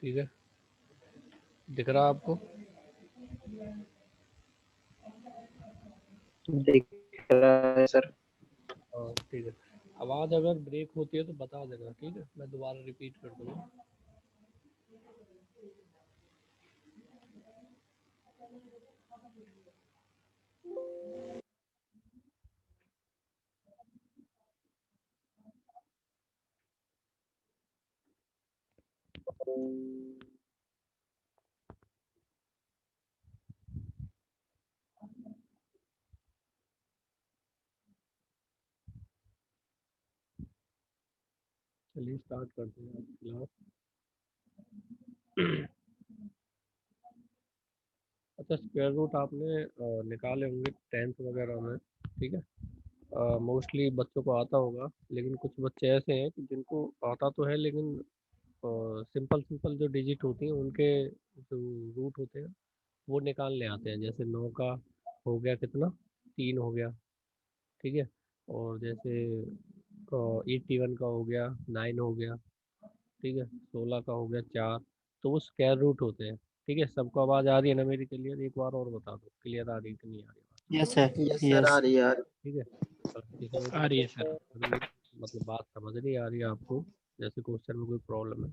ठीक है, दिख रहा आपको? दिख रहा है सर। हाँ ठीक है, आवाज़ अगर ब्रेक होती है तो बता देना, ठीक है, मैं दोबारा रिपीट कर दूँगा। चलिए स्टार्ट करते हैं आज क्लास। अच्छा, स्क्वायर रूट आपने निकाले होंगे 10th वगैरह में, ठीक है, मोस्टली बच्चों को आता होगा, लेकिन कुछ बच्चे ऐसे हैं कि जिनको आता तो है लेकिन सिंपल सिंपल जो डिजिट होती हैं उनके जो रूट होते हैं वो निकालने आते हैं। जैसे 9 का हो गया कितना, 3 हो गया, ठीक है, और जैसे 81 का हो गया 9 हो गया, ठीक है, 16 का हो गया 4। तो वो स्क्वायर रूट होते हैं। ठीक है, सबको आवाज़ आ रही है ना मेरी क्लियर? एक बार और बता दो, क्लियर आ रही है कि नहीं आ रही? Yes sir. Yes sir, yes आ रही है यार। ठीक है, इसमें आ रही है सर। अगर मेरी मतलब बात समझ नहीं आ रही है आपको, जैसे क्वेश्चन में कोई प्रॉब्लम है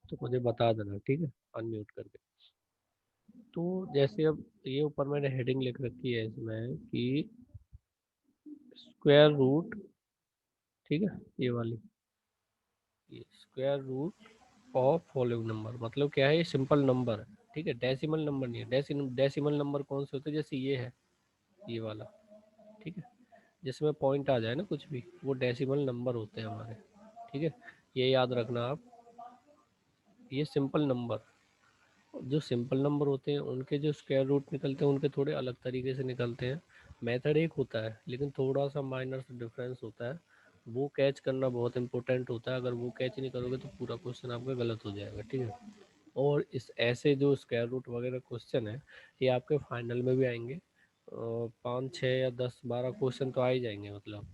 तो मुझे बता देना, ठीक है, अनम्यूट करके। तो जैसे अब ये ऊपर मैंने हेडिंग लिख रखी है इसमें कि स्क्वायर रूट, ठीक है, ये वाली, ये square root of following number, मतलब क्या है, ये सिंपल नंबर है, ठीक है, डेसिमल नंबर नहीं है। डेसिमल नंबर कौन से होते हैं? जैसे ये है, ये वाला, ठीक है, जिसमें पॉइंट आ जाए ना कुछ भी, वो डेसिमल नंबर होते हैं हमारे, ठीक है, ये याद रखना आप। ये सिंपल नंबर, जो सिंपल नंबर होते हैं उनके जो स्क्वायर रूट निकलते हैं उनके थोड़े अलग तरीके से निकलते हैं। मेथड एक होता है लेकिन थोड़ा सा माइनर डिफरेंस होता है, वो कैच करना बहुत इंपॉर्टेंट होता है। अगर वो कैच नहीं करोगे तो पूरा क्वेश्चन आपका गलत हो जाएगा, ठीक है। और इस ऐसे जो स्क्वायर रूट वगैरह क्वेश्चन है ये आपके फाइनल में भी आएंगे, 5 6 या 10 12 क्वेश्चन तो आ ही जाएंगे, मतलब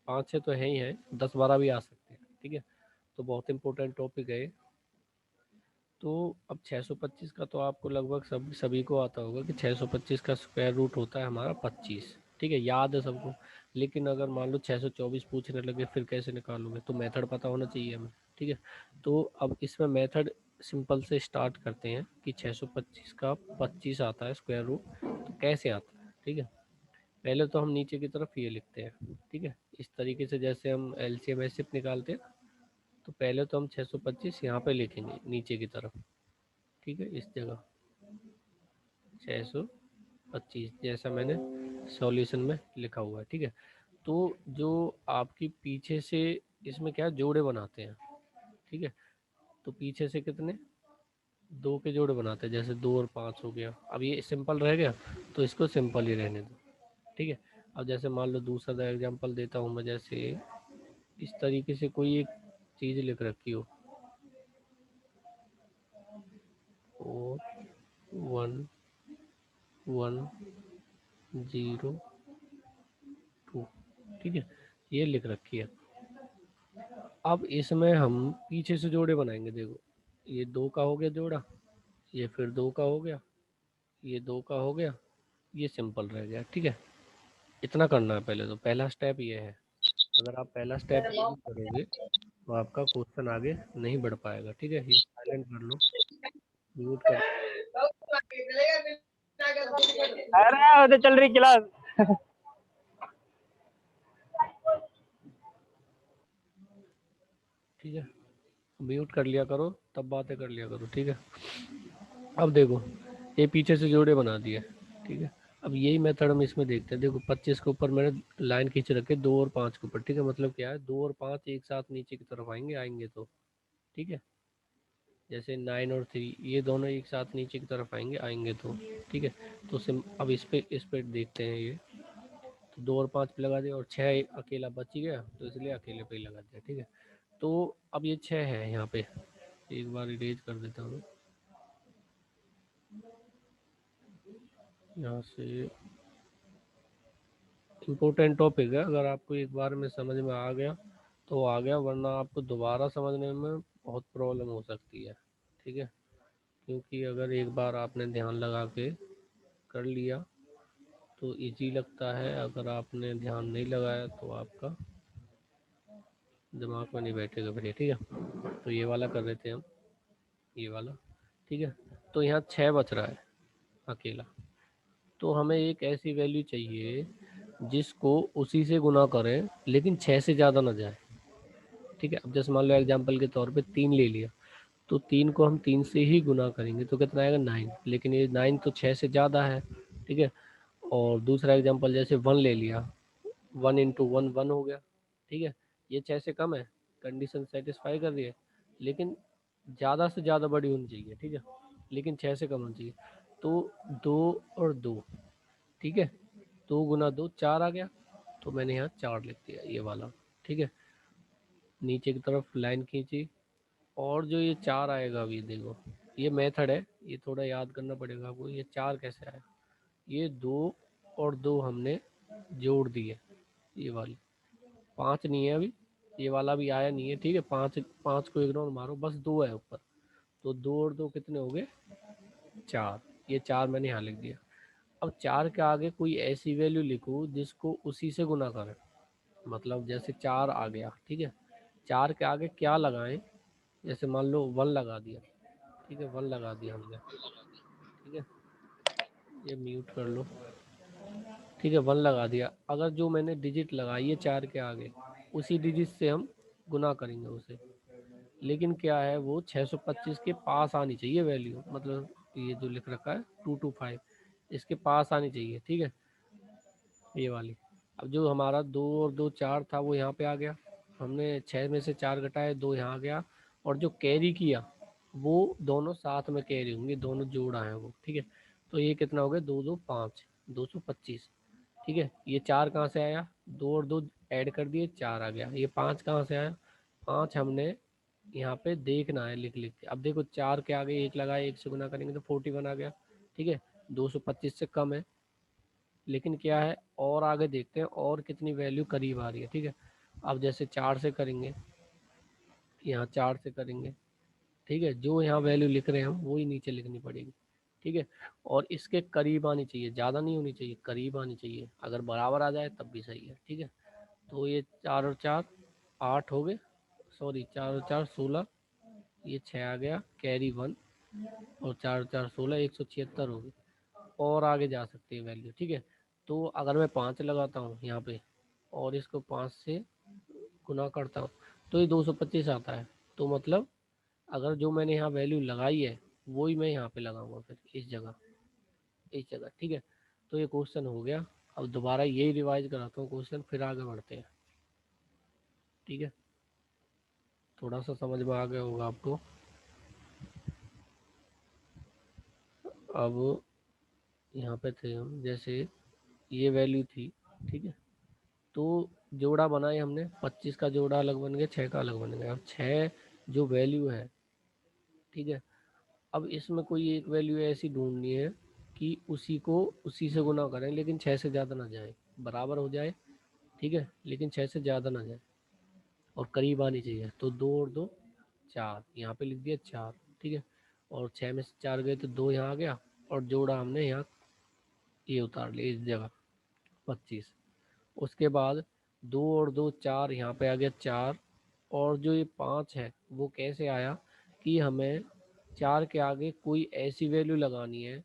5 6 तो है ही है, 10 12 भी आ सकते हैं, ठीक है। तो बहुत इंपॉर्टेंट टॉपिक है। तो अब 625 का तो आपको लगभग सभी को आता होगा कि 625 का स्क्वायर रूट होता है हमारा 25, ठीक है, याद है सबको। लेकिन अगर मान लो 624 पूछने लगे फिर कैसे निकालोगे? तो मेथड पता होना चाहिए हमें, ठीक है। तो अब इसमें मेथड सिंपल से स्टार्ट करते हैं कि 625 का 25 आता है स्क्वायर रूट, तो कैसे आता है, ठीक है। पहले तो हम नीचे की तरफ ये लिखते हैं, ठीक है, इस तरीके से जैसे हम एलसीएम एचसीएफ निकालते हैं। तो पहले तो हम 625 यहाँ पे लिखेंगे नीचे की तरफ, ठीक है, इस जगह 625 जैसा मैंने सॉल्यूशन में लिखा हुआ है, ठीक है। तो जो आपकी पीछे से इसमें क्या जोड़े बनाते हैं, ठीक है, तो पीछे से कितने, 2 के जोड़े बनाते हैं, जैसे 2 और 5 हो गया। अब ये सिंपल रह गया तो इसको सिंपल ही रहने दो, ठीक है। अब जैसे मान लो दूसरा एग्जांपल देता हूँ मैं, जैसे इस तरीके से कोई एक चीज़ लिख रखी हो, 4 1 1 0 2, ठीक है, ये लिख रखी है। अब इसमें हम पीछे से जोड़े बनाएंगे, देखो ये 2 का हो गया जोड़ा, ये फिर 2 का हो गया, ये 2 का हो गया, ये सिंपल रह गया, ठीक है। इतना करना है पहले, तो पहला स्टेप ये है। अगर आप पहला स्टेप नहीं करोगे तो आपका क्वेश्चन आगे नहीं बढ़ पाएगा, ठीक है। ये साइलेंट कर लो, म्यूट कर, अरे उधर चल रही क्लास। ठीक है, म्यूट कर लिया करो तब बातें कर लिया करो, ठीक है। अब देखो ये पीछे से जोड़े बना दिए, ठीक है। अब यही मेथड हम इसमें देखते हैं। देखो 25 के ऊपर मैंने लाइन खींच रखे 2 और 5 के ऊपर, ठीक है, मतलब क्या है, 2 और 5 एक साथ नीचे की तरफ आएंगे तो, ठीक है। जैसे 9 और 3 ये दोनों एक साथ नीचे की तरफ आएंगे तो, ठीक है। तो अब इस पे देखते हैं ये, तो 2 और 5 पे लगा दिया और 6 अकेला बच गया तो इसलिए अकेले पे ही लगा दिया, ठीक है। तो अब ये 6 है यहाँ पे, एक बार इरेज कर देता हूँ यहाँ से। इम्पोर्टेंट टॉपिक है, अगर आपको एक बार में समझ में आ गया तो आ गया, वरना आपको दोबारा समझने में बहुत प्रॉब्लम हो सकती है। ठीक है, क्योंकि अगर एक बार आपने ध्यान लगा के कर लिया तो इजी लगता है, अगर आपने ध्यान नहीं लगाया तो आपका दिमाग में नहीं बैठेगा फिर ये। ठीक है, तो ये वाला कर रहे थे हम, ये वाला। ठीक है, तो यहाँ 6 बच रहा है अकेला, तो हमें एक ऐसी वैल्यू चाहिए जिसको उसी से गुना करें लेकिन 6 से ज़्यादा ना जाए। ठीक है, अब जैसे मान लो एग्जांपल के तौर पे 3 ले लिया, तो 3 को हम 3 से ही गुना करेंगे तो कितना आएगा 9, लेकिन ये 9 तो 6 से ज़्यादा है। ठीक है, और दूसरा एग्जांपल जैसे 1 ले लिया, 1 इंटू 1 1 हो गया। ठीक है, ये 6 से कम है, कंडीशन सेटिस्फाई कर रही है, लेकिन ज़्यादा से ज़्यादा बड़ी होनी चाहिए। ठीक है, लेकिन 6 से कम होनी चाहिए। तो 2 और 2, ठीक है, 2 गुना 2 4 आ गया, तो मैंने यहाँ 4 लिख दिया ये वाला। ठीक है, नीचे की तरफ लाइन खींची, और जो ये 4 आएगा, अभी देखो ये मेथड है, ये थोड़ा याद करना पड़ेगा आपको। ये 4 कैसे आया, ये 2 और 2 हमने जोड़ दिए, ये वाली 5 नहीं है अभी, ये वाला भी आया नहीं है। ठीक है, 5 5 को इग्नोर मारो, बस 2 है ऊपर, तो 2 और 2 कितने हो गए 4, ये 4 मैंने यहाँ लिख दिया। अब 4 के आगे कोई ऐसी वैल्यू लिखो जिसको उसी से गुना करें, मतलब जैसे 4 आ गया। ठीक है, 4 के आगे क्या लगाएं, जैसे मान लो 1 लगा दिया। ठीक है, 1 लगा दिया हमने। ठीक है, ये म्यूट कर लो। ठीक है, 1 लगा दिया, अगर जो मैंने डिजिट लगाई है 4 के आगे, उसी डिजिट से हम गुना करेंगे उसे, लेकिन क्या है वो 625 के पास आनी चाहिए वैल्यू, मतलब ये जो लिख रखा है 225, इसके पास आनी चाहिए। ठीक है, ये वाली। अब जो हमारा 2 और 2 4 था वो यहाँ पे आ गया, हमने 6 में से 4 घटाए, 2 यहाँ आ गया, और जो कैरी किया वो दोनों साथ में कैरी होंगे, दोनों जोड़ा है वो। ठीक है, तो ये कितना हो गया 2 2 5, 225। ठीक है, ये 4 कहाँ से आया, 2 और 2 ऐड कर दिए 4 आ गया। ये 5 कहाँ से आया, 5 हमने यहाँ पे देखना है लिख लिख के। अब देखो 4 के आगे 1 लगाए, 1 से गुना करेंगे तो 41 आ गया। ठीक है, 225 से कम है, लेकिन क्या है और आगे देखते हैं और कितनी वैल्यू करीब आ रही है। ठीक है, अब जैसे 4 से करेंगे, यहाँ 4 से करेंगे। ठीक है, जो यहाँ वैल्यू लिख रहे हैं हम वही नीचे लिखनी पड़ेगी। ठीक है, और इसके करीब आनी चाहिए, ज़्यादा नहीं होनी चाहिए, करीब आनी चाहिए, अगर बराबर आ जाए तब भी सही है। ठीक है, तो ये 4 और 4 8 हो गए, सॉरी 4 और 4 16, ये 6 आ गया, कैरी 1, और 4 और 4 16, 176 हो गई, और आगे जा सकती है वैल्यू। ठीक है, तो अगर मैं 5 लगाता हूँ यहाँ पे और इसको 5 से गुना करता हूँ तो ये 225 आता है। तो मतलब अगर जो मैंने यहाँ वैल्यू लगाई है वही मैं यहाँ पे लगाऊंगा फिर इस जगह, इस जगह। ठीक है, तो ये क्वेश्चन हो गया। अब दोबारा यही रिवाइज कराता हूँ क्वेश्चन, फिर आगे बढ़ते हैं। ठीक है, थोड़ा सा समझ में आ गया होगा आपको। अब यहाँ पे थे हम, जैसे ये वैल्यू थी। ठीक है, तो जोड़ा बनाए हमने, 25 का जोड़ा अलग बन गया, 6 का अलग बन गया। अब 6 जो वैल्यू है, ठीक है, अब इसमें कोई एक वैल्यू ऐसी ढूंढनी है कि उसी को उसी से गुना करें लेकिन 6 से ज़्यादा ना जाए, बराबर हो जाए। ठीक है, लेकिन 6 से ज़्यादा ना जाए और करीब आनी चाहिए। तो 2 और 2 4, यहाँ पे लिख दिया 4। ठीक है, और 6 में से 4 गए तो 2 यहाँ आ गया, और जोड़ा हमने यहाँ ये उतार लिया इस जगह 25। उसके बाद 2 और 2 4, यहाँ पे आ गया 4, और जो ये 5 है वो कैसे आया कि हमें 4 के आगे कोई ऐसी वैल्यू लगानी है।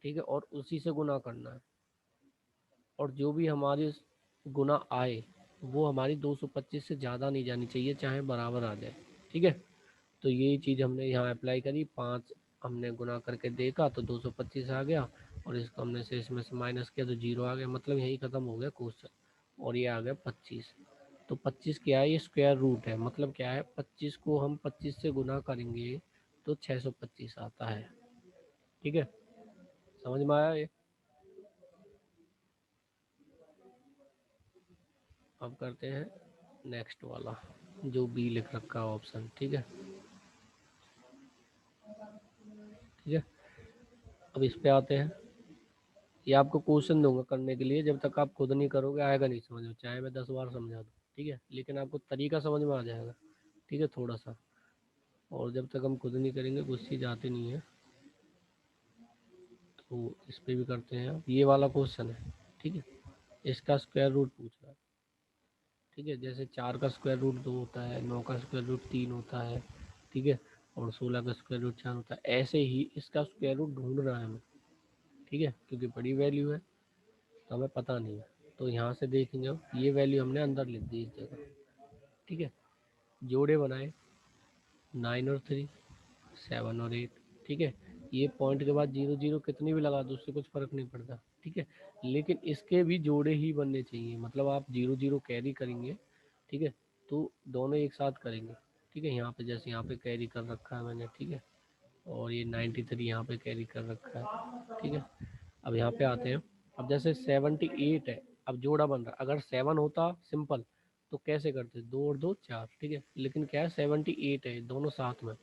ठीक है, और उसी से गुना करना है, और जो भी हमारी गुना आए वो हमारी 225 से ज़्यादा नहीं जानी चाहिए, चाहे बराबर आ जाए। ठीक है, तो यही चीज़ हमने यहाँ अप्लाई करी, 5 हमने गुना करके देखा तो 225 आ गया, और इसको हमने से इसमें से माइनस किया तो 0 आ गया, मतलब यही ख़त्म हो गया क्वेश्चन, और ये आ गया 25। तो 25 क्या है, ये स्क्वायर रूट है, मतलब क्या है 25 को हम 25 से गुना करेंगे तो 625 आता है। ठीक है, समझ में आया ये। अब करते हैं नेक्स्ट वाला, जो बी लिख रखा है ऑप्शन। ठीक है, ठीक है, अब इस पे आते हैं। ये आपको क्वेश्चन दूंगा करने के लिए, जब तक आप खुद नहीं करोगे आएगा नहीं समझ में, चाहे मैं 10 बार समझा दूँ। ठीक है, लेकिन आपको तरीका समझ में आ जाएगा, ठीक है, थोड़ा सा। और जब तक हम खुद नहीं करेंगे कुछ चीज़ आती नहीं है। तो इस पे भी करते हैं। ये वाला क्वेश्चन है, ठीक है, इसका स्क्वायर रूट पूछ रहा है, ठीक है। जैसे 4 का स्क्वायर रूट 2 होता है, 9 का स्क्वायर रूट 3 होता है, ठीक है, और 16 का स्क्वायर रूट 4 होता है। ऐसे ही इसका स्क्वायर रूट ढूंढ रहा है हमें, ठीक है, क्योंकि बड़ी वैल्यू है तो हमें पता नहीं है। तो यहाँ से देखेंगे, ये वैल्यू हमने अंदर लिख दी इस जगह, ठीक है। जोड़े बनाए 9 और 3, 7 और 8, ठीक है। ये पॉइंट के बाद 0 0 कितनी भी लगा दो उससे कुछ फर्क नहीं पड़ता, ठीक है। लेकिन इसके भी जोड़े ही बनने चाहिए, मतलब आप 0 0 कैरी करेंगे, ठीक है, तो दोनों एक साथ करेंगे, ठीक है। यहाँ पे जैसे यहाँ पे कैरी कर रखा है मैंने, ठीक है, और ये 93 यहाँ पे कैरी कर रखा है, ठीक है। अब यहाँ पे आते हैं। अब जैसे 78 है, अब जोड़ा बन रहा है। अगर 7 होता सिंपल तो कैसे करते, 2 और 2 4, ठीक है। लेकिन क्या है, 78 है, दोनों साथ में,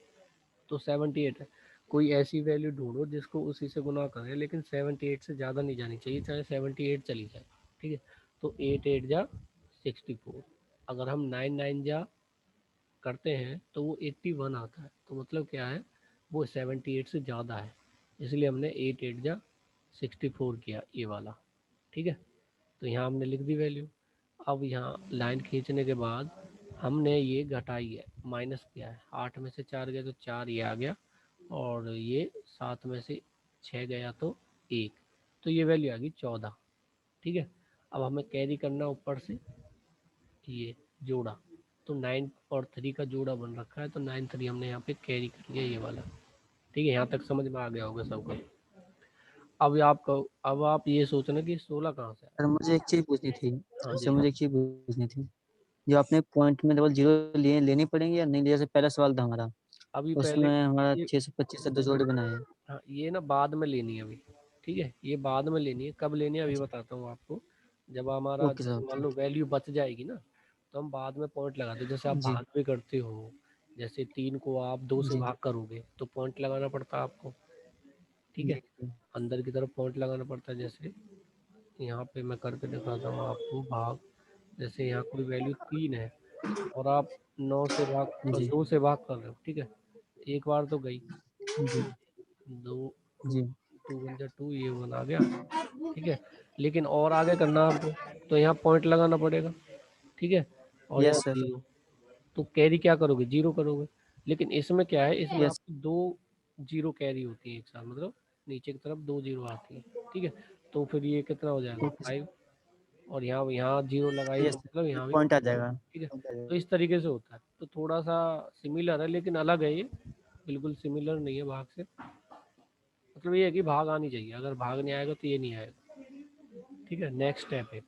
तो 78 है। कोई ऐसी वैल्यू ढूंढो जिसको उसी से गुना करें, लेकिन 78 से ज़्यादा नहीं जानी चाहिए, चाहे 78 चली जाए, ठीक है। तो 8 8 जा 64। अगर हम 9 9 जा करते हैं तो वो 81 आता है, तो मतलब क्या है, वो 78 से ज़्यादा है, इसलिए हमने 8 8 जा 64 किया, ये वाला, ठीक है। तो यहाँ हमने लिख दी वैल्यू। अब यहाँ लाइन खींचने के बाद हमने ये घटाई है, माइनस किया है। 8 में से 4 गया तो 4 ये आ गया, और ये 7 में से 6 गया तो 1, तो ये वैल्यू आ गई 14, ठीक है। अब हमें कैरी करना ऊपर से ये जोड़ा, तो 9 और 3 का जोड़ा बन रखा है, तो 9 3 हमने यहाँ पे कैरी कर लिया, ये वाला, ठीक है। यहाँ तक समझ में आ गया होगा सबको। अब आप ये सोचना कि 16 कहाँ से आया। सर मुझे एक चीज पूछनी थी। हाँ सर जी। मुझे एक चीज पूछनी थी, जो आपने पॉइंट में डबल जीरो लिए लेनी पड़ेंगे या नहीं, जैसे पहला सवाल था हमारा, अभी पहले उसमें हमारा ये 625 से 2 जोड़े बनाए हैं। हाँ, ये ना बाद में लेनी है अभी, ठीक है, ये बाद में लेनी है। कब लेनी है अभी अच्छा, बताता हूँ आपको। जब हमारा ओके जैसे साहब, मान लो थैंक वैल्यू बच जाएगी ना, तो हम बाद में पॉइंट लगाते हैं। जैसे आप यू। जी भाग भी करते हो, जैसे 3 को आप 2 से जी भाग करोगे तो पॉइंट लगाना पड़ता है आपको, ठीक है। जी जी अंदर की तरफ पॉइंट लगाना पड़ता है। जैसे यहाँ पे मैं करके दिखाता हूँ आपको भाग। जैसे यहाँ कोई वैल्यू 3 है और आप 9 से भाग जी 2 से भाग कर रहे हो, ठीक है। एक बार तो गई, जी 2 जी 2 1 जा 2, ये 1 आ गया, ठीक है। लेकिन और आगे करना है आपको, तो यहाँ पॉइंट लगाना पड़ेगा, ठीक है, और यहाँ यस सर, 0। तो कैरी क्या करोगे, 0 करोगे। लेकिन इसमें क्या है, इसमें यस, आपकी 2 0 कैरी होती है एक साथ, मतलब नीचे की तरफ 2 0 आती है, ठीक है। तो फिर ये कितना हो जाएगा, ओके सर, 5। और यहाँ यहाँ 0 लगाई यस तो सर, मतलब एक यहाँ भी, पॉइंट आ जाएगा। ठीक है। तो इस तरीके से होता है। तो थोड़ा सा सिमिलर है लेकिन अलग है ये, बिल्कुल सिमिलर नहीं है भाग से। मतलब ये है कि भाग आनी चाहिए, अगर भाग नहीं आएगा तो ये नहीं आएगा, ठीक है। नेक्स्ट स्टेप है।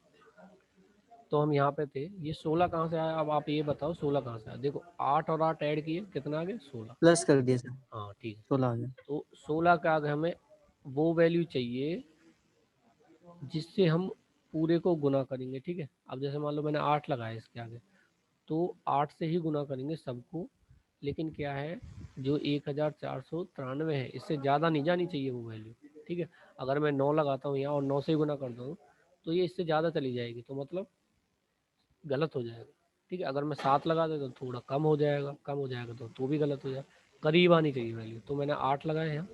तो हम यहाँ पे थे, ये 16 कहाँ से आया, अब आप ये बताओ 16 कहाँ से आया। देखो 8 और 8 ऐड किए, कितना आ गया, 16। प्लस कर दिया सर, हाँ ठीक है। 16 आ गया। तो 16 का आगे हमें वो वैल्यू चाहिए जिससे हम पूरे को गुना करेंगे, ठीक है। अब जैसे मान लो मैंने 8 लगाया इसके आगे, तो 8 से ही गुना करेंगे सबको। लेकिन क्या है, जो 1493 है, इससे ज़्यादा नहीं जानी चाहिए वो वैल्यू, ठीक है। अगर मैं 9 लगाता हूँ यहाँ और 9 से ही गुना कर दूँ तो ये इससे ज़्यादा चली जाएगी, तो मतलब गलत हो जाएगा, ठीक है। अगर मैं 7 लगा देता तो थोड़ा कम हो जाएगा, कम हो जाएगा तो भी गलत हो जाएगा। करीब आनी चाहिए वैल्यू, तो मैंने 8 लगाया यहाँ,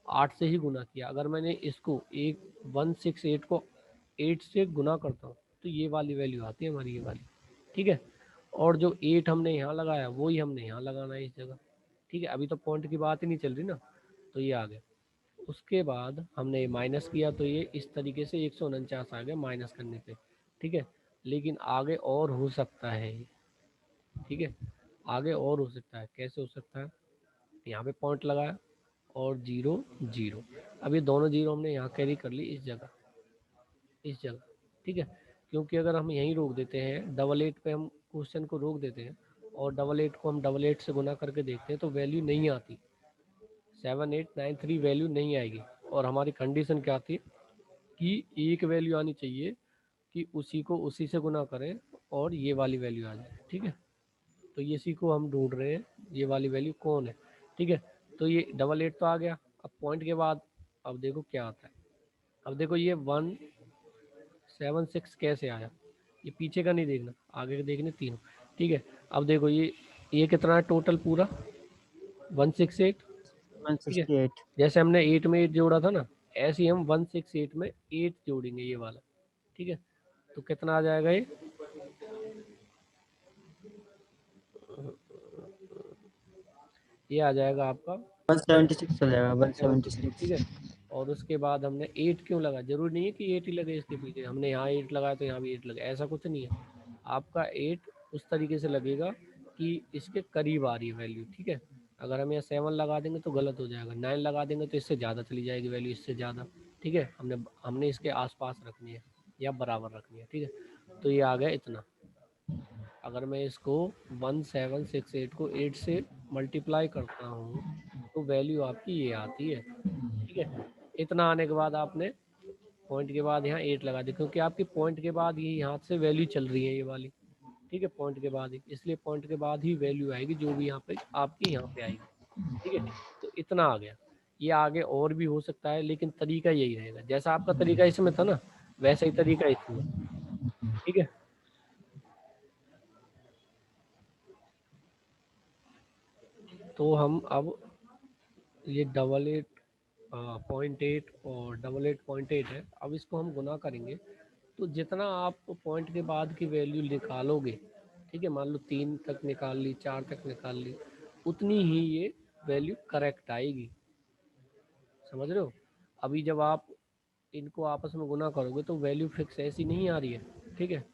8 से ही गुना किया। अगर मैंने इसको 168 को 8 से गुना करता हूँ तो ये वाली वैल्यू आती है हमारी, ये वाली, ठीक है। और जो 8 हमने यहाँ लगाया वही हमने यहाँ लगाना है इस जगह, ठीक है। अभी तो पॉइंट की बात ही नहीं चल रही ना, तो ये आ गया। उसके बाद हमने ये माइनस किया तो ये इस तरीके से 149 आ गया माइनस करने पे, ठीक है। लेकिन आगे और हो सकता है ये, ठीक है, आगे और हो सकता है। कैसे हो सकता है, यहाँ पे पॉइंट लगाया और 0 0। अब ये दोनों 0 हमने यहाँ कैरी कर ली इस जगह, इस जगह, ठीक है। क्योंकि अगर हम यहीं रोक देते हैं, डबल 8 पे हम क्वेश्चन को रोक देते हैं और डबल 8 को हम डबल 8 से गुना करके देखते हैं तो वैल्यू नहीं आती, 7893 वैल्यू नहीं आएगी। और हमारी कंडीशन क्या थी कि एक वैल्यू आनी चाहिए कि उसी को उसी से गुना करें और ये वाली वैल्यू आ जाए, ठीक है। तो ये इसी को हम ढूंढ रहे हैं, ये वाली वैल्यू कौन है, ठीक है। तो ये डबल 8 तो आ गया। अब पॉइंट के बाद अब देखो क्या आता है। अब देखो ये 176 कैसे आया, ये पीछे का नहीं देखना, आगे का देखने तीनों। ठीक है, अब देखो ये कितना है टोटल पूरा 168। ठीक है, 168। जैसे हमने 8 में 8 जोड़ा था ना, ऐसे ही हम 168 में 8 जोड़ेंगे ये वाला। ठीक है, तो कितना आ जाएगा ये आ जाएगा आपका 176 हो जाएगा, 76। ठीक 176। है, और उसके बाद हमने 8 क्यों लगा, जरूरी नहीं है कि 8 ही लगे इसके पीछे, हमने यहाँ 8 लगाया तो यहाँ भी 8 लगे, ऐसा कुछ नहीं है। आपका 8 उस तरीके से लगेगा कि इसके करीब आ रही है वैल्यू। ठीक है, अगर हम यहाँ 7 लगा देंगे तो गलत हो जाएगा, 9 लगा देंगे तो इससे ज़्यादा चली जाएगी वैल्यू, इससे ज़्यादा। ठीक है, हमने इसके आसपास रखनी है या बराबर रखनी है। ठीक है, तो ये आ गया इतना। अगर मैं इसको 1768 को 8 से मल्टीप्लाई करता हूँ तो वैल्यू आपकी ये आती है। ठीक है, इतना आने के बाद आपने पॉइंट के बाद यहाँ 8 लगा दी, क्योंकि आपकी पॉइंट के बाद ये यहाँ से वैल्यू चल रही है ये वाली। ठीक है, पॉइंट के बाद ही, इसलिए पॉइंट के बाद ही वैल्यू आएगी जो भी यहाँ पे आपकी यहाँ पे आएगी। ठीक है, तो इतना आ गया। ये आगे और भी हो सकता है, लेकिन तरीका यही रहेगा, जैसा आपका तरीका इसमें था ना वैसा ही तरीका इसमें। ठीक है, तो हम अब ये 88.8 और 88.8 है, अब इसको हम गुना करेंगे तो जितना आप पॉइंट के बाद की वैल्यू निकालोगे, ठीक है, मान लो 3 तक निकाल ली, 4 तक निकाल ली, उतनी ही ये वैल्यू करेक्ट आएगी। समझ रहे हो? अभी जब आप इनको आपस में गुना करोगे तो वैल्यू फिक्स ऐसी नहीं आ रही है। ठीक है,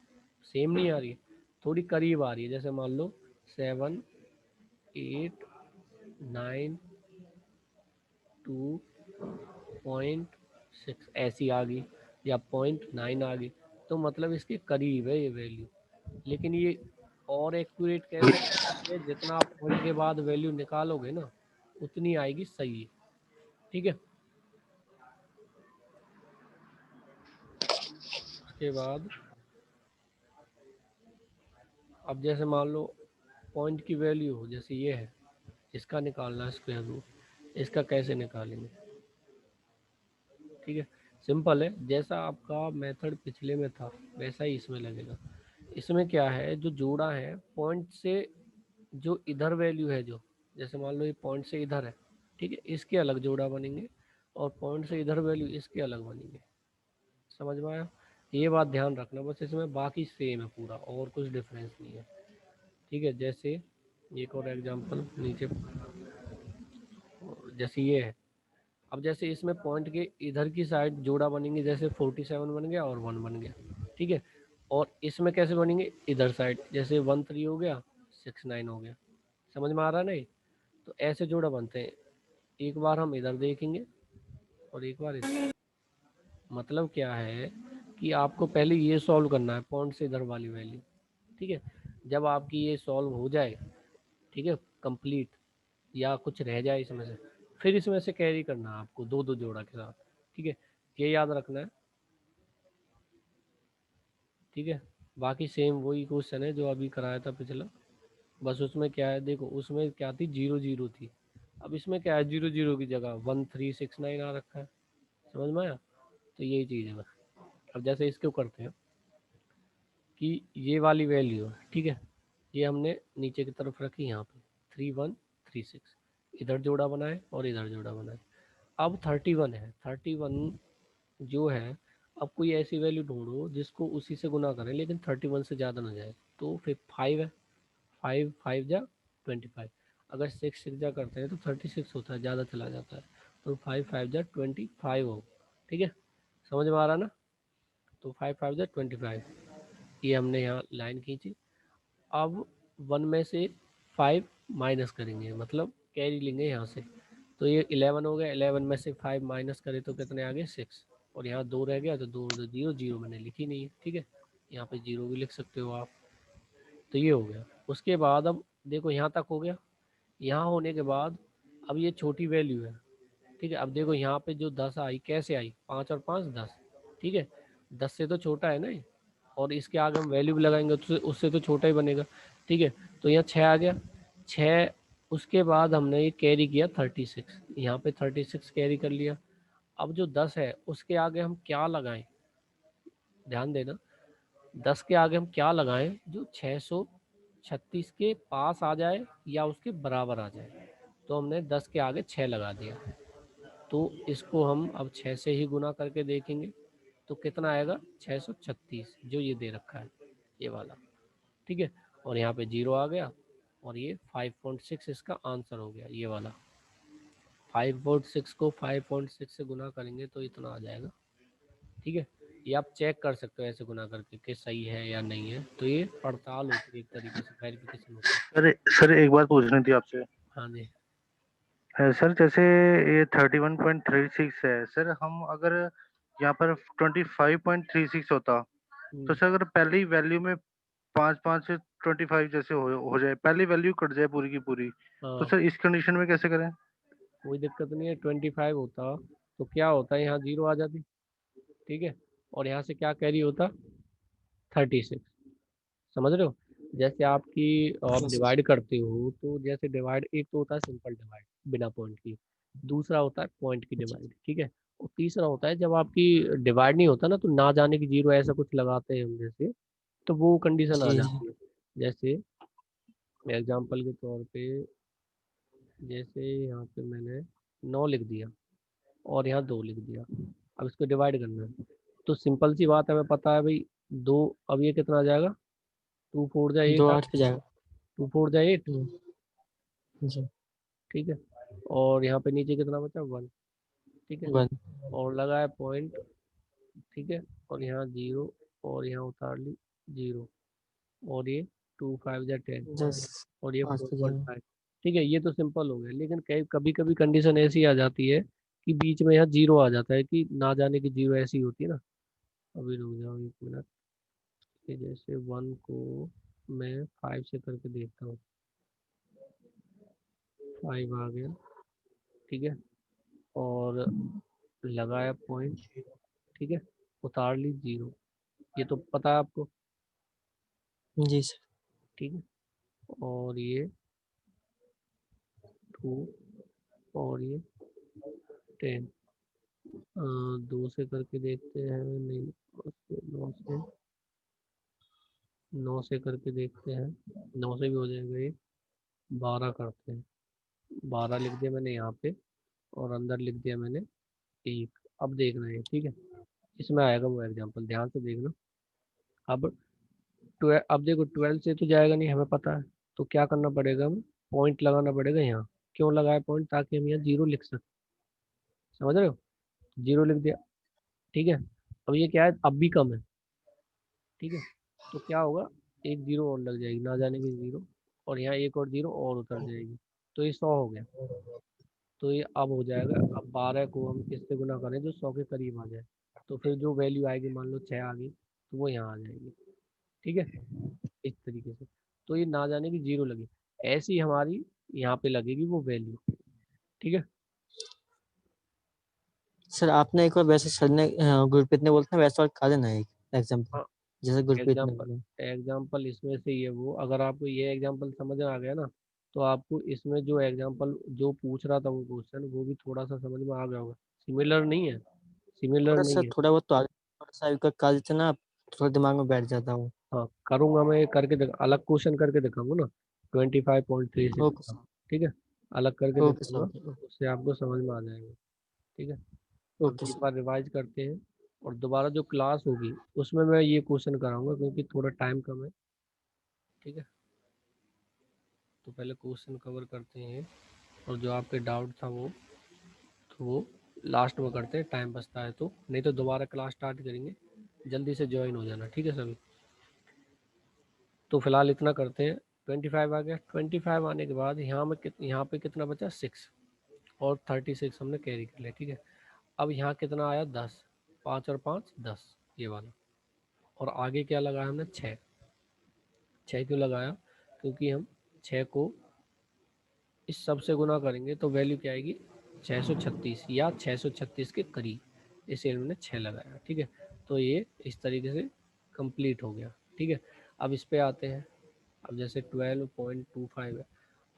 सेम नहीं आ रही है, थोड़ी करीब आ रही है। जैसे मान लो 7, 8, 9, 2.6 ऐसी आ गई, या 0.9 आ गई, तो मतलब इसके करीब है ये वैल्यू। लेकिन ये और एक्यूरेट कैसे है, जितना आप पॉइंट के बाद वैल्यू निकालोगे ना उतनी आएगी सही। ठीक है, उसके बाद अब जैसे मान लो पॉइंट की वैल्यू हो, जैसे ये है, इसका निकालना है स्क्वायर रूट, इसका कैसे निकालेंगे? ठीक है, सिंपल है, जैसा आपका मेथड पिछले में था वैसा ही इसमें लगेगा। इसमें क्या है, जो जोड़ा है पॉइंट से, जो इधर वैल्यू है, जो जैसे मान लो ये पॉइंट से इधर है, ठीक है, इसके अलग जोड़ा बनेंगे, और पॉइंट से इधर वैल्यू इसके अलग बनेंगे। समझ में आया? ये बात ध्यान रखना बस, इसमें बाकी सेम है पूरा, और कुछ डिफरेंस नहीं है। ठीक है, जैसे एक और एग्जांपल नीचे, जैसे ये है, अब जैसे इसमें पॉइंट के इधर की साइड जोड़ा बनेंगे, जैसे 47 बन गया और 1 बन गया। ठीक है, और इसमें कैसे बनेंगे, इधर साइड, जैसे 13 हो गया, 69 हो गया। समझ में आ रहा है नहीं? तो ऐसे जोड़ा बनते हैं, एक बार हम इधर देखेंगे और एक बार इधर। मतलब क्या है कि आपको पहले ये सॉल्व करना है पॉइंट से इधर वाली वैल्यू। ठीक है, जब आपकी ये सॉल्व हो जाए, ठीक है, कंप्लीट, या कुछ रह जाए इसमें से, फिर इसमें से कैरी करना है आपको दो दो जोड़ा के साथ। ठीक है, ये याद रखना है। ठीक है, बाकी सेम वही क्वेश्चन है जो अभी कराया था पिछला, बस उसमें क्या है, देखो उसमें क्या थी, 0 0 थी, अब इसमें क्या है, 0 0 की जगह 1369 आ रखा है। समझ में आया? तो यही चीज़ है बस। अब जैसे इसको करते हैं कि ये वाली वैल्यू है, ठीक है, ये हमने नीचे की तरफ रखी यहाँ पे 3136, इधर जोड़ा बनाए और इधर जोड़ा बनाए। अब 31 है, 31 जो है, अब कोई ऐसी वैल्यू ढूंढो जिसको उसी से गुना करें लेकिन 31 से ज़्यादा ना जाए। तो फिर 5 है, 5 5 जा 25, अगर 6 6 जा करते हैं तो 36 होता है, ज़्यादा चला जाता है, तो 5 5 जा 25 हो। ठीक है, समझ में आ रहा ना? तो 5 5 जा 25, ये हमने यहाँ लाइन खींची। अब 1 में से 5 माइनस करेंगे, मतलब कैरी लेंगे यहाँ से, तो ये 11 हो गया, 11 में से 5 माइनस करें तो कितने आ गए 6, और यहाँ 2 रह गया, तो 2 0 0 मैंने लिखी नहीं है। ठीक है, यहाँ पे 0 भी लिख सकते हो आप। तो ये हो गया। उसके बाद अब देखो यहाँ तक हो गया, यहाँ होने के बाद अब ये छोटी वैल्यू है। ठीक है, अब देखो यहाँ पे जो 10 आई कैसे आई, 5 और 5 10। ठीक है, 10 से तो छोटा है ना ये, और इसके आगे हम वैल्यू भी लगाएंगे तो उससे तो छोटा ही बनेगा। ठीक है, तो यहाँ 6 आ गया, 6, उसके बाद हमने ये कैरी किया 36, यहाँ पे 36 कैरी कर लिया। अब जो 10 है उसके आगे हम क्या लगाएं, ध्यान देना, 10 के आगे हम क्या लगाएं जो 636 के पास आ जाए या उसके बराबर आ जाए। तो हमने 10 के आगे 6 लगा दिया, तो इसको हम अब 6 से ही गुना करके देखेंगे तो कितना आएगा 636, जो ये दे रखा है ये वाला, ठीक है। और यहाँ पे 0 आ गया और ये 5.6 इसका आंसर हो गया, ये वाला 5.6 को 5.6 से गुना करेंगे तो इतना आ जाएगा, ठीक है। ये आप चेक कर सकते हो ऐसे गुना करके कि सही है या नहीं है, तो ये पड़ताल होती है, एक तरीके से वेरिफिकेशन होता है। सर सर एक बात पूछनी थी आपसे। हाँ जी। सर जैसे ये 31.36 है सर, हम अगर यहाँ पर 25.36 होता तो सर अगर पहली वैल्यू में 5 5 25 जैसे हो जाए, पहली वैल्यू कट जाए पूरी की पूरी, तो हाँ सर इस कंडीशन में कैसे करें? कोई दिक्कत नहीं है, 25 होता तो क्या होता है, यहाँ 0 आ जाती, ठीक है। और यहाँ से क्या कैरी होता 36, समझ रहे हो। जैसे आपकी आप Yes, डिवाइड करते हो तो जैसे डिवाइड एक तो होता है सिंपल डिवाइड बिना पॉइंट की, दूसरा होता है पॉइंट की जी डिवाइड, ठीक है। और तीसरा होता है जब आपकी डिवाइड नहीं होता ना तो ना जाने की 0 ऐसा कुछ लगाते हैं हम जैसे, तो वो कंडीशन आ जी जी जाती है। जैसे एग्जांपल के तौर पे जैसे यहाँ पे मैंने 9 लिख दिया और यहाँ 2 लिख दिया, अब इसको डिवाइड करना है तो सिंपल सी बात है, हमें पता है भाई 2, अब ये कितना आ जाएगा 2 4 जा 8 दो आ, आठ पे जाएगा। 2 4 जा 8, जी ठीक है। और यहाँ पे नीचे कितना बचा 1, ठीक है। वन और लगाया पॉइंट, ठीक है। और यहाँ 0 और यहाँ उतार ली 0, और ये 2 5 जा 10 दस और ये पाँच पे जाएगा। 4.5, ठीक है। ये तो सिंपल हो गया, लेकिन कई कभी कभी कंडीशन ऐसी आ जाती है कि बीच में यहाँ 0 आ जाता है, कि ना जाने की 0 ऐसी होती है ना। अभी रुक जाओ 1 मिनट, कि जैसे 1 को मैं 5 से करके देखता हूँ, 5 आ गया, ठीक है। और लगाया पॉइंट, ठीक है, उतार ली 0, ये तो पता है आपको, जी सर। ठीक है। और ये 2 और ये 10, 2 से करके देखते हैं, नहीं 9 से करके देखते हैं, 9 से भी हो जाएगा ये, 12 करते हैं, 12 लिख दिया मैंने यहाँ पे और अंदर लिख दिया मैंने 1। अब देखना है, ठीक है, इसमें आएगा वो एग्जांपल, ध्यान से देखना। अब 12, अब देखो 12 से तो जाएगा नहीं हमें पता है, तो क्या करना पड़ेगा, हमें पॉइंट लगाना पड़ेगा यहाँ। क्यों लगाया पॉइंट, ताकि हम यहाँ 0 लिख सकें, समझ रहे हो, 0 लिख दिया, ठीक है। अब ये क्या है, अब भी कम है, ठीक है। तो क्या होगा, एक 0 और लग जाएगी, ना जाने की 0, और यहाँ एक और 0 और उतर जाएगी, तो ये 100 हो गया। तो ये अब हो जाएगा, अब 12 को हम किससे गुना करें जो 100 के करीब आ जाए, तो फिर जो वैल्यू आएगी, मान लो 6 आ गई, तो वो यहाँ आ जाएगी, ठीक है, इस तरीके से। तो ये ना जाने की 0 लगी, ऐसी हमारी यहाँ पे लगेगी वो वैल्यू, ठीक है। सर आपने एक बार वैसे सर ने गुरप्रीत ने बोलते हैं वैसा और खा देना एक एग्जाम्पल, हाँ जैसे गुरप्रीत ने एग्जाम्पल, बोला। एग्जाम्पल इसमें से ये वो, अगर आपको ये एग्जाम्पल समझ में आ गया ना, तो आपको इसमें जो एग्जाम्पल जो पूछ रहा था वो क्वेश्चन, वो भी थोड़ा सा समझ में आ गया होगा। सिमिलर नहीं है, सिमिलर थोड़ा सा नहीं है। थोड़ा बहुत तो आगे थोड़ा सा का खा देते ना आप, थोड़ा दिमाग में बैठ जाता हूँ। हाँ करूंगा मैं, करके अलग क्वेश्चन करके दिखाऊंगा ना, 25.36 ओके का, सर। ठीक है, अलग करके ओके दिखाऊंगा, सर। उससे आपको समझ में आ जाएगा, ठीक है। अब ओके एक सर। बार रिवाइज करते हैं, और दोबारा जो क्लास होगी उसमें मैं ये क्वेश्चन कराऊंगा, क्योंकि थोड़ा टाइम कम है, ठीक है। तो पहले क्वेश्चन कवर करते हैं, और जो आपके डाउट था वो लास्ट में करते हैं, टाइम बचता है तो, नहीं तो दोबारा क्लास स्टार्ट करेंगे, जल्दी से ज्वाइन हो जाना, ठीक है सभी। तो फिलहाल इतना करते हैं, 25 आ गया, 25 आने के बाद यहाँ पे कितना बचा 6, और 36 हमने कैरी कर लिया, ठीक है। अब यहाँ कितना आया 10, 5 और 5 10, ये वाला। और आगे क्या लगाया हमने 6, 6 क्यों लगाया, क्योंकि हम 6 को इस सब से गुना करेंगे तो वैल्यू क्या आएगी 636, या 636 के करीब, इसलिए उन्होंने 6 लगाया, ठीक है। तो ये इस तरीके से कंप्लीट हो गया, ठीक है। अब इस पे आते हैं, अब जैसे 12.25 है,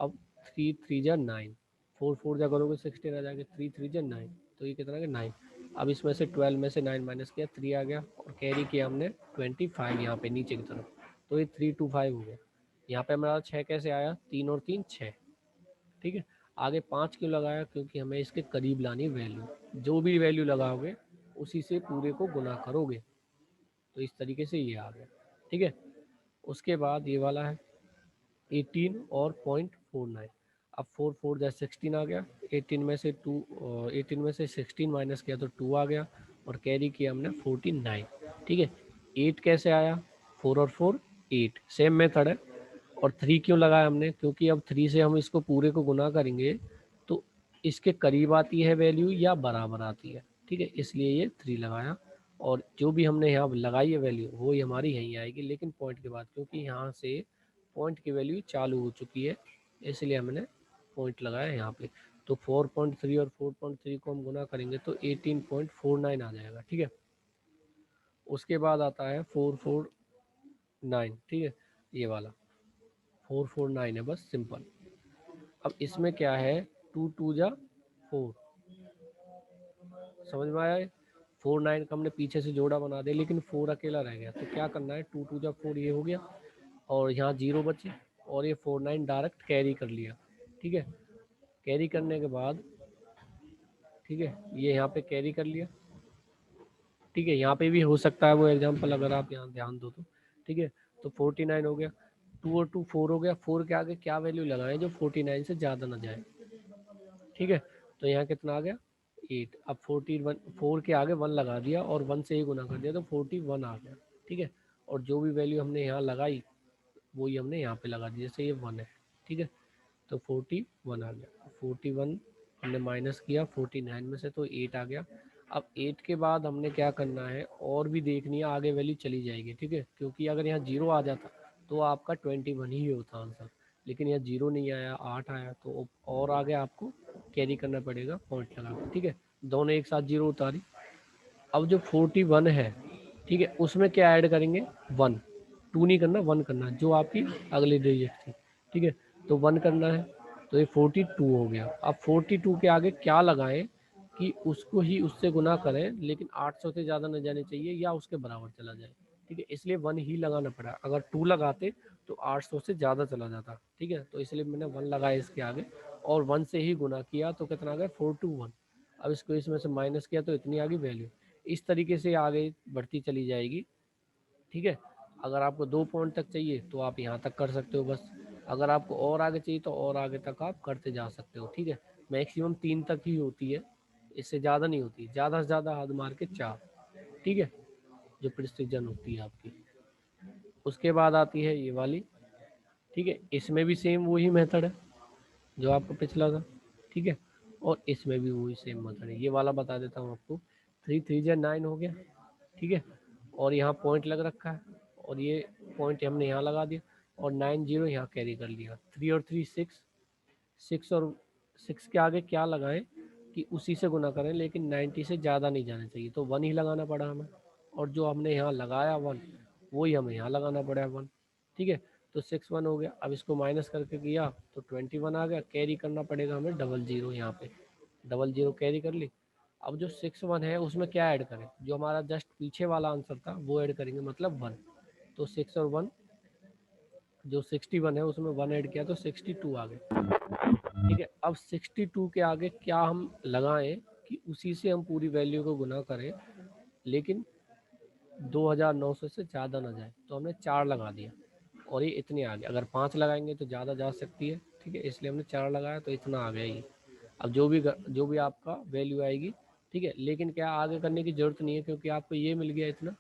अब 3 3 जा 9, 4 4 जा करोगे 16 आ जाएगा, 3 3 जा 9, तो ये कितना है 9। अब इसमें से 12 में से 9 माइनस किया 3 आ गया और कैरी किया हमने 25 यहाँ पे नीचे की तरफ, तो ये 325 हो गया। यहाँ पे हमारा 6 कैसे आया, 3 और 3 6, ठीक है। आगे 5 क्यों लगाया, क्योंकि हमें इसके करीब लानी वैल्यू, जो भी वैल्यू लगाओगे उसी से पूरे को गुना करोगे, तो इस तरीके से ये आ गया, ठीक है। उसके बाद ये वाला है 18 और 0.49, अब 4 4 जैसे 16 आ गया, 18 में से 16 माइनस किया तो 2 आ गया और कैरी किया हमने 49, ठीक है। 8 कैसे आया, 4 और 4 8, सेम मेथड है। और 3 क्यों लगाया हमने, क्योंकि अब 3 से हम इसको पूरे को गुना करेंगे तो इसके करीब आती है वैल्यू या बराबर आती है, ठीक है, इसलिए ये 3 लगाया। और जो भी हमने यहाँ लगाई है वैल्यू वो ही हमारी यहीं आएगी, लेकिन पॉइंट के बाद, क्योंकि यहाँ से पॉइंट की वैल्यू चालू हो चुकी है इसलिए हमने पॉइंट लगाया यहाँ पे। तो 4.3 और 4.3 को हम गुना करेंगे तो 18.49 आ जाएगा, ठीक है। उसके बाद आता है 449, ठीक है, ये वाला 449 है बस सिंपल। अब इसमें क्या है 2 2 जा 4, समझ में आया। 49 का हमने पीछे से जोड़ा बना दिया लेकिन 4 अकेला रह गया, तो क्या करना है 2 2 जा 4 ये हो गया और यहाँ 0 बचे और ये 49 डायरेक्ट कैरी कर लिया, ठीक है। कैरी करने के बाद, ठीक है, ये यहाँ पे कैरी कर लिया, ठीक है। यहाँ पे भी हो सकता है वो एग्जांपल अगर आप यहाँ ध्यान दो तो, ठीक है। तो 49 हो गया, 2 और 2 4 हो गया, 4 के आगे क्या वैल्यू लगाएं जो 49 से ज़्यादा ना जाए, ठीक है। तो यहाँ कितना आ गया 8, अब 41 4 के आगे 1 लगा दिया और 1 से ही गुना कर दिया तो 41 आ गया, ठीक है। और जो भी वैल्यू हमने यहाँ लगाई वही हमने यहाँ पे लगा दी, जैसे ये 1 है, ठीक है, तो 41 आ गया। 41 हमने माइनस किया 49 में से तो 8 आ गया। अब 8 के बाद हमने क्या करना है, और भी देखनी है आगे वैल्यू चली जाएगी, ठीक है, क्योंकि अगर यहाँ 0 आ जाता तो आपका 21 ही होता आंसर, लेकिन यहाँ 0 नहीं आया 8 आया, तो और आगे आपको कैरी करना पड़ेगा पॉइंट लगा कर, ठीक है। दोनों एक साथ 0 उतारी। अब जो 41 है, ठीक है, उसमें क्या ऐड करेंगे 1, 2 नहीं करना 1 करना, जो आपकी अगली डिजिट थी, ठीक है, तो 1 करना है, तो ये 42 हो गया। अब 42 के आगे क्या लगाएं कि उसको ही उससे गुना करें, लेकिन 800 से ज़्यादा न जाने चाहिए या उसके बराबर चला जाए, ठीक है, इसलिए 1 ही लगाना पड़ा। अगर 2 लगाते तो 800 से ज़्यादा चला जाता, ठीक है, तो इसलिए मैंने 1 लगाया इसके आगे और 1 से ही गुना किया तो कितना आ गया 421। अब इसको इसमें से माइनस किया तो इतनी आ गई वैल्यू। इस तरीके से आगे बढ़ती चली जाएगी, ठीक है। अगर आपको 2 पॉइंट तक चाहिए तो आप यहाँ तक कर सकते हो बस, अगर आपको और आगे चाहिए तो और आगे तक आप करते जा सकते हो, ठीक है। मैक्सिमम 3 तक ही होती है, इससे ज़्यादा नहीं होती, ज़्यादा से ज़्यादा हद मार के 4, ठीक है, जो प्रिसिजन होती है आपकी। उसके बाद आती है ये वाली, ठीक है, इसमें भी सेम वही मेथड है जो आपका पिछला था, ठीक है, और इसमें भी वही सेम मेथड है। ये वाला बता देता हूँ आपको, 3 3 जा 9 हो गया, ठीक है, और यहाँ पॉइंट लग रखा है और ये पॉइंट हमने यहाँ लगा दिया और 9 0 यहाँ कैरी कर लिया। 3 और 3 6, 6 और 6 के आगे क्या लगाएं कि उसी से गुना करें, लेकिन 90 से ज़्यादा नहीं जाना चाहिए, तो 1 ही लगाना पड़ा हमें, और जो हमने यहाँ लगाया 1 वही हमें यहाँ लगाना पड़ा 1, ठीक है। तो 6 1 हो गया। अब इसको माइनस करके किया तो 21 आ गया, कैरी करना पड़ेगा हमें 00 यहाँ पे, 00 कैरी कर ली। अब जो 6 1 है उसमें क्या ऐड करें, जो हमारा जस्ट पीछे वाला आंसर था वो ऐड करेंगे, मतलब 1, तो 6 और 1 जो 61 है उसमें 1 ऐड किया तो 62 आ गए, ठीक है। अब 62 के आगे क्या हम लगाएं कि उसी से हम पूरी वैल्यू को गुना करें, लेकिन 2900 से ज़्यादा ना जाए, तो हमने 4 लगा दिया और ये इतने आ गए। अगर 5 लगाएंगे तो ज़्यादा जा सकती है, ठीक है, इसलिए हमने 4 लगाया तो इतना आ गया ये। अब जो भी आपका वैल्यू आएगी, ठीक है, लेकिन क्या आगे करने की ज़रूरत नहीं है क्योंकि आपको ये मिल गया इतना,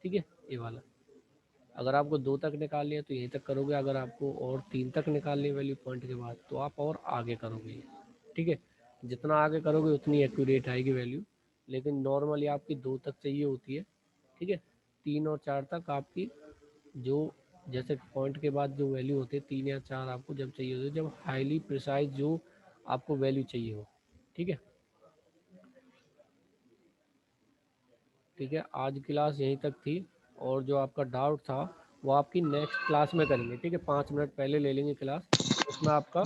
ठीक है, ये वाला। अगर आपको 2 तक निकालनी है तो यहीं तक करोगे, अगर आपको और 3 तक निकालनी है वैल्यू पॉइंट के बाद तो आप और आगे करोगे, ठीक है। जितना आगे करोगे उतनी एक्यूरेट आएगी वैल्यू, लेकिन नॉर्मली आपकी 2 तक चाहिए होती है, ठीक है। 3 और 4 तक आपकी जो जैसे पॉइंट के बाद जो वैल्यू होती है 3 या 4 आपको जब चाहिए होती है, जब हाईली प्रिसाइज जो आपको वैल्यू चाहिए हो, ठीक है। ठीक है, आज की क्लास यहीं तक थी और जो आपका डाउट था वो आपकी नेक्स्ट क्लास में करेंगे, ठीक है। 5 मिनट पहले ले लेंगे क्लास, उसमें आपका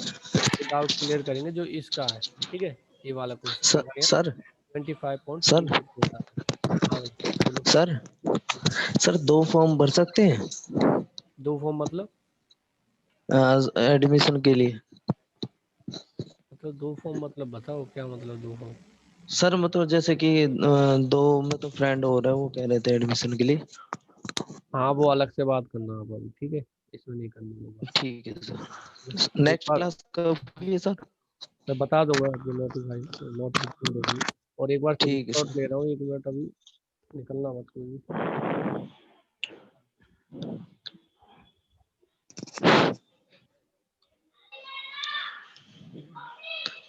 डाउट क्लियर करेंगे जो इसका है, ठीक है, ये वाला क्वेश्चन। सर 25.36 होता है। हाँ भाई बोलो। सर 2 फॉर्म भर सकते हैं 2 फॉर्म मतलब एडमिशन के लिए? 2 फॉर्म मतलब बताओ क्या मतलब 2 फॉर्म? सर मतलब जैसे कि 2 में तो फ्रेंड हो रहा है, वो कह रहे थे एडमिशन के लिए। हाँ वो अलग से बात करना आप अभी, ठीक है, इसमें नहीं करनी वो बात। ठीक है सर। एक नेक्स्ट बार क्लास कब हुई है सर? मैं बता दूंगा आपको नोटिफिकेशन देख लो। और एक बार ठीक है स्क्रीनशॉट सर। ले रहा हूँ, 1 मिनट अभी निकलना मत कोई भी।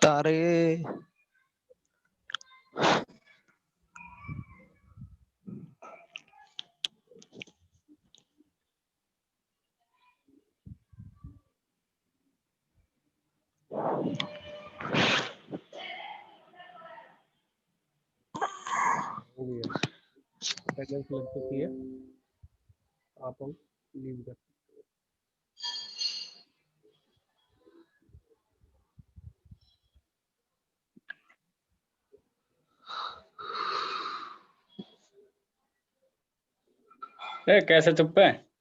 तारे हो गया, अटेंडेंस लग चुकी है, आप हम लीव कर। कैसे चुप है?